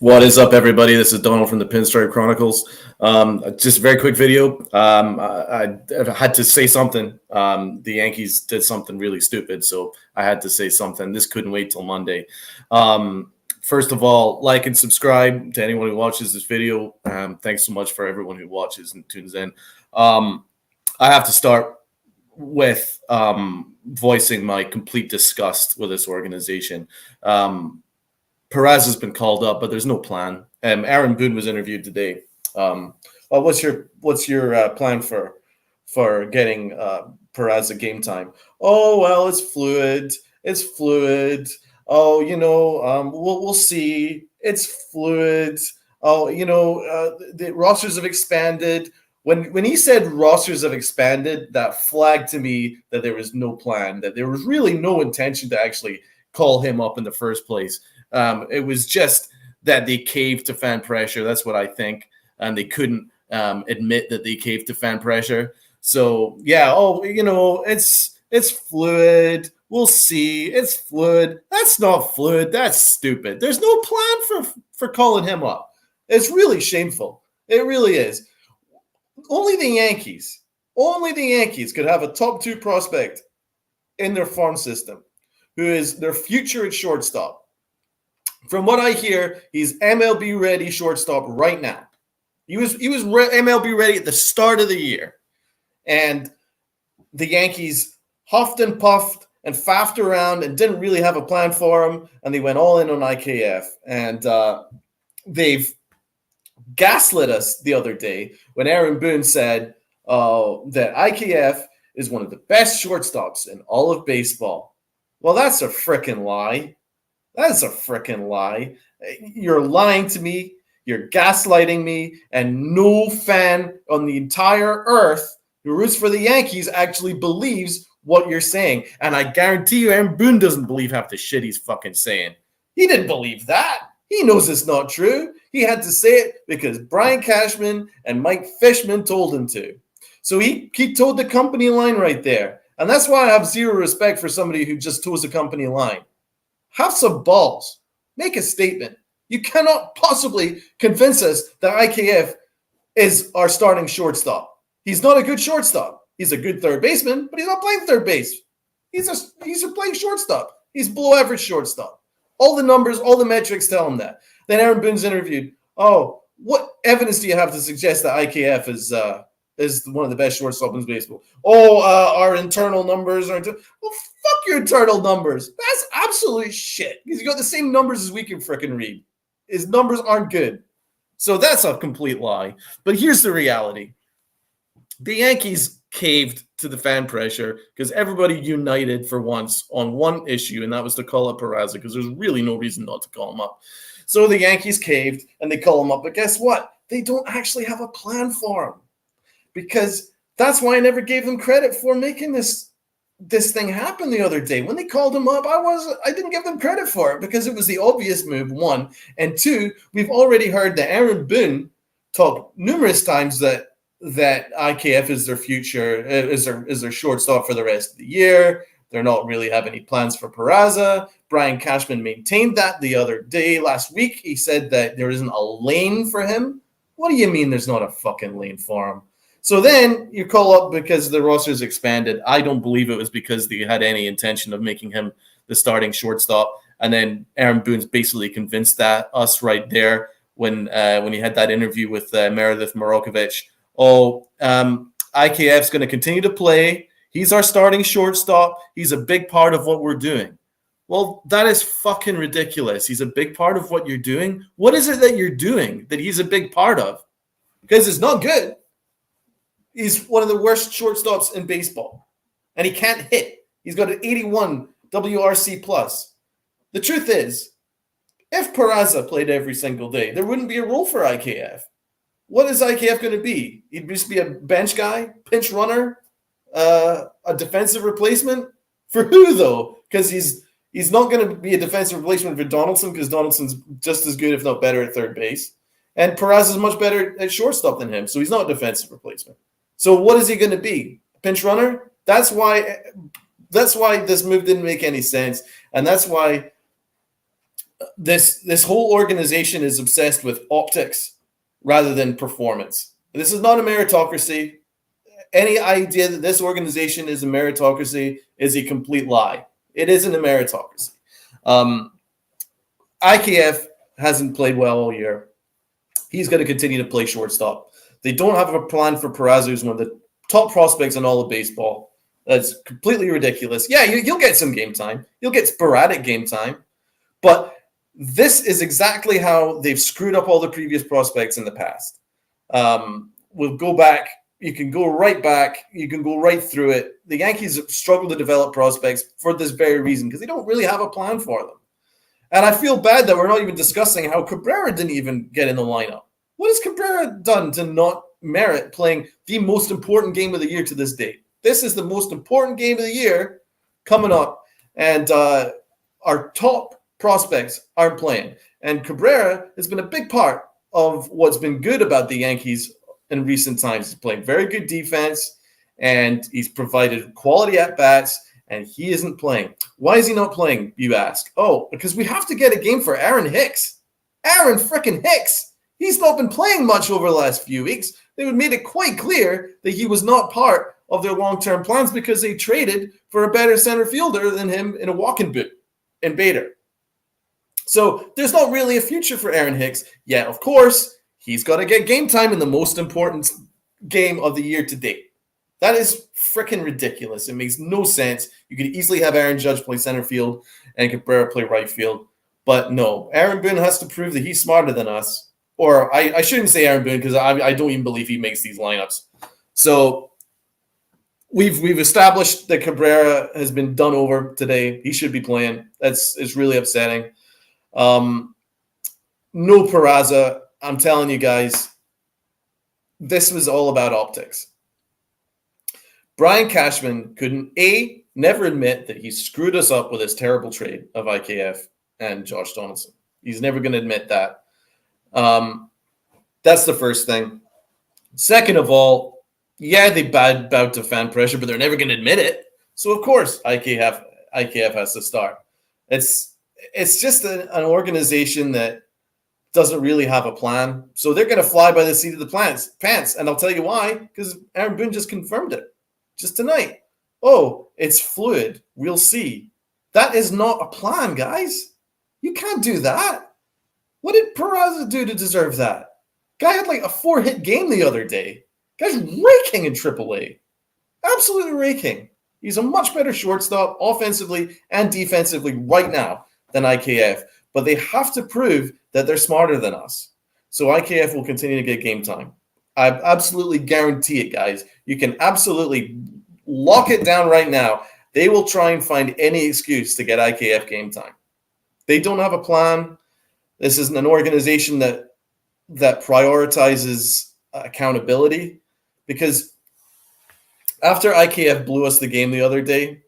What is up, everybody? This is Donald from the Pinstripe Chronicles. Just a very quick video. I had to say something. The Yankees did something really stupid, so I had to say something. This couldn't wait till Monday. First of all, like and subscribe to anyone who watches this video. Thanks so much for everyone who watches and tunes in. I have to start with voicing my complete disgust with this organization. Peraza has been called up, but there's no plan. Aaron Boone was interviewed today. What's your plan for getting Peraza game time? Oh, well, it's fluid. It's fluid. Oh, we'll see. It's fluid. Oh, the rosters have expanded. When he said rosters have expanded, that flagged to me that there was no plan, that there was really no intention to actually call him up in the first place. It was just that they caved to fan pressure. That's what I think. And they couldn't admit that they caved to fan pressure. So, yeah, it's fluid. We'll see. It's fluid. That's not fluid. That's stupid. There's no plan for calling him up. It's really shameful. It really is. Only the Yankees could have a top 2 prospect in their farm system who is their future at shortstop. From what I hear, he's MLB ready shortstop right now. He was MLB ready at the start of the year. And the Yankees huffed and puffed and faffed around and didn't really have a plan for him. And they went all in on IKF. And they've gaslit us the other day when Aaron Boone said that IKF is one of the best shortstops in all of baseball. Well, that's a frickin' lie. That's a frickin' lie. You're lying to me. You're gaslighting me. And no fan on the entire earth who roots for the Yankees actually believes what you're saying. And I guarantee you Aaron Boone doesn't believe half the shit he's fucking saying. He didn't believe that. He knows it's not true. He had to say it because Brian Cashman and Mike Fishman told him to. So he toed the company line right there. And that's why I have zero respect for somebody who just toes the company line. Have some balls. Make a statement. You cannot possibly convince us that IKF is our starting shortstop. He's not a good shortstop. He's a good third baseman, but he's not playing third base. He's playing shortstop. He's below average shortstop. All the numbers, all the metrics tell him that. Then Aaron Boone's interviewed. Oh, what evidence do you have to suggest that IKF is one of the best shortstops in baseball? Oh, our internal numbers are. Well, fuck your internal numbers. That's absolute shit. He's got the same numbers as we can frickin' read. His numbers aren't good. So that's a complete lie. But here's the reality. The Yankees caved to the fan pressure because everybody united for once on one issue, and that was to call up Peraza because there's really no reason not to call him up. So the Yankees caved and they call him up. But guess what? They don't actually have a plan for him. Because that's why I never gave them credit for making this thing happen the other day. When they called him up, I didn't give them credit for it because it was the obvious move, one. And two, we've already heard that Aaron Boone talk numerous times that IKF is their future, is their shortstop for the rest of the year. They're not really have any plans for Peraza. Brian Cashman maintained that the other day. Last week, he said that there isn't a lane for him. What do you mean there's not a fucking lane for him? So then you call up because the roster's expanded. I don't believe it was because they had any intention of making him the starting shortstop. And then Aaron Boone's basically convinced that us right there when he had that interview with Meredith Morokovich. IKF's going to continue to play. He's our starting shortstop. He's a big part of what we're doing. Well, that is fucking ridiculous. He's a big part of what you're doing. What is it that you're doing that he's a big part of? Because it's not good. He's one of the worst shortstops in baseball. And he can't hit. He's got an 81 WRC plus. The truth is, if Peraza played every single day, there wouldn't be a role for IKF. What is IKF going to be? He'd just be a bench guy, pinch runner, a defensive replacement? For who, though? Because he's not going to be a defensive replacement for Donaldson because Donaldson's just as good, if not better, at third base. And Peraza is much better at shortstop than him, so he's not a defensive replacement. So what is he going to be? A pinch runner? That's why this move didn't make any sense, and that's why this whole organization is obsessed with optics rather than performance. This is not a meritocracy. Any idea that this organization is a meritocracy is a complete lie. It isn't a meritocracy. IKF hasn't played well all year. He's going to continue to play shortstop. They don't have a plan for Peraza, who's one of the top prospects in all of baseball. That's completely ridiculous. Yeah, you'll get some game time. You'll get sporadic game time. But this is exactly how they've screwed up all the previous prospects in the past. We'll go back. You can go right back. You can go right through it. The Yankees struggle to develop prospects for this very reason because they don't really have a plan for them. And I feel bad that we're not even discussing how Cabrera didn't even get in the lineup. What has Cabrera done to not merit playing the most important game of the year to this date? This is the most important game of the year coming up, and our top prospects aren't playing. And Cabrera has been a big part of what's been good about the Yankees in recent times. He's playing very good defense, and he's provided quality at-bats, and he isn't playing. Why is he not playing, you ask? Oh, because we have to get a game for Aaron Hicks. Aaron frickin' Hicks! He's not been playing much over the last few weeks. They made it quite clear that he was not part of their long-term plans because they traded for a better center fielder than him in a walking boot in Bader. So there's not really a future for Aaron Hicks. Yeah, of course, he's got to get game time in the most important game of the year to date. That is freaking ridiculous. It makes no sense. You could easily have Aaron Judge play center field and Cabrera play right field. But no, Aaron Boone has to prove that he's smarter than us. Or I shouldn't say Aaron Boone because I don't even believe he makes these lineups. So we've established that Cabrera has been done over today. He should be playing. It's really upsetting. No Peraza. I'm telling you guys, this was all about optics. Brian Cashman couldn't never admit that he screwed us up with his terrible trade of IKF and Josh Donaldson. He's never going to admit that. That's the first thing. Second of all, yeah, they bowed to fan pressure, but they're never going to admit it. So of course, IKF has to start. It's just an organization that doesn't really have a plan. So they're going to fly by the seat of the pants. And I'll tell you why, because Aaron Boone just confirmed it just tonight. Oh, it's fluid. We'll see. That is not a plan, guys. You can't do that. What did Peraza do to deserve that? Guy had like a 4-hit game the other day. Guy's raking in AAA. Absolutely raking. He's a much better shortstop offensively and defensively right now than IKF. But they have to prove that they're smarter than us. So IKF will continue to get game time. I absolutely guarantee it, guys. You can absolutely lock it down right now. They will try and find any excuse to get IKF game time. They don't have a plan. This isn't an organization that prioritizes accountability. Because after IKF blew us the game the other day,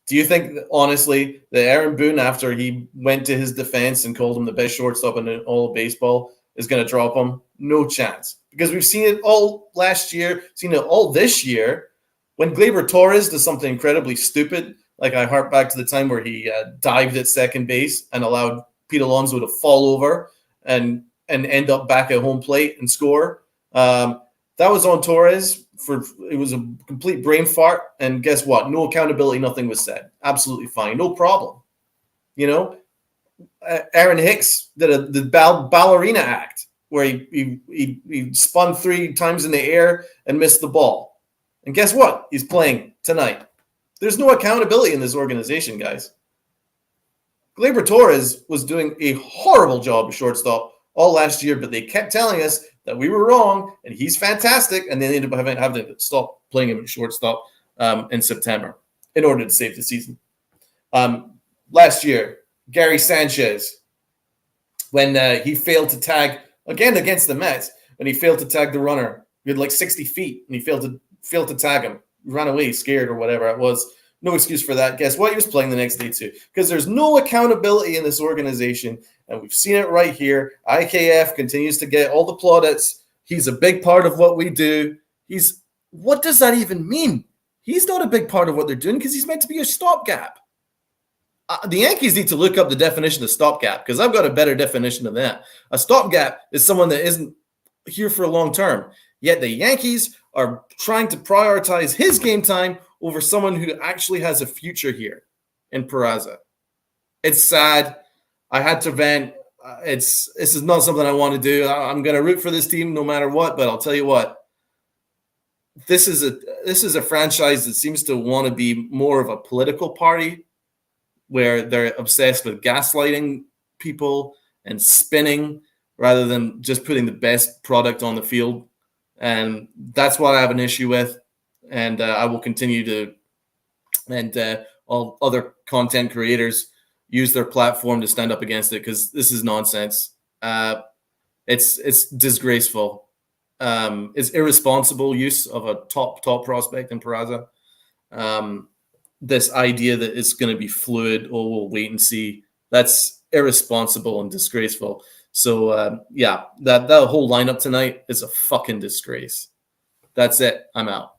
do you think, honestly, that Aaron Boone, after he went to his defense and called him the best shortstop in all of baseball, is going to drop him? No chance. Because we've seen it all last year, seen it all this year. When Gleyber Torres does something incredibly stupid, like I hark back to the time where he dived at second base and allowed Pete Alonso to fall over and end up back at home plate and score. That was on Torres. It was a complete brain fart, and guess what? No accountability, nothing was said. Absolutely fine, no problem. You know, Aaron Hicks did the ballerina act where he spun 3 times in the air and missed the ball, and guess what? He's playing tonight. There's no accountability in this organization, guys. Gleyber Torres was doing a horrible job of shortstop all last year, but they kept telling us that we were wrong, and he's fantastic, and they ended up having to stop playing him at shortstop in September in order to save the season. Last year, Gary Sanchez, when he failed to tag, again against the Mets, when he failed to tag the runner, he had like 60 feet, and he failed to tag him. He ran away scared or whatever it was. No excuse for that. Guess what? He was playing the next day too. Because there's no accountability in this organization, and we've seen it right here. IKF continues to get all the plaudits. He's a big part of what we do. What does that even mean? He's not a big part of what they're doing because he's meant to be a stopgap. the Yankees need to look up the definition of stopgap because I've got a better definition of that. A stopgap is someone that isn't here for a long term. Yet the Yankees are trying to prioritize his game time over someone who actually has a future here in Peraza. It's sad. I had to vent. This is not something I want to do. I'm going to root for this team no matter what. But I'll tell you what, this is a franchise that seems to want to be more of a political party, where they're obsessed with gaslighting people and spinning rather than just putting the best product on the field. And that's what I have an issue with. And I will continue to, and all other content creators use their platform to stand up against it because this is nonsense. It's disgraceful. It's irresponsible use of a top prospect in Peraza. This idea that it's going to be fluid, or we'll wait and see, that's irresponsible and disgraceful. So yeah, that whole lineup tonight is a fucking disgrace. That's it. I'm out.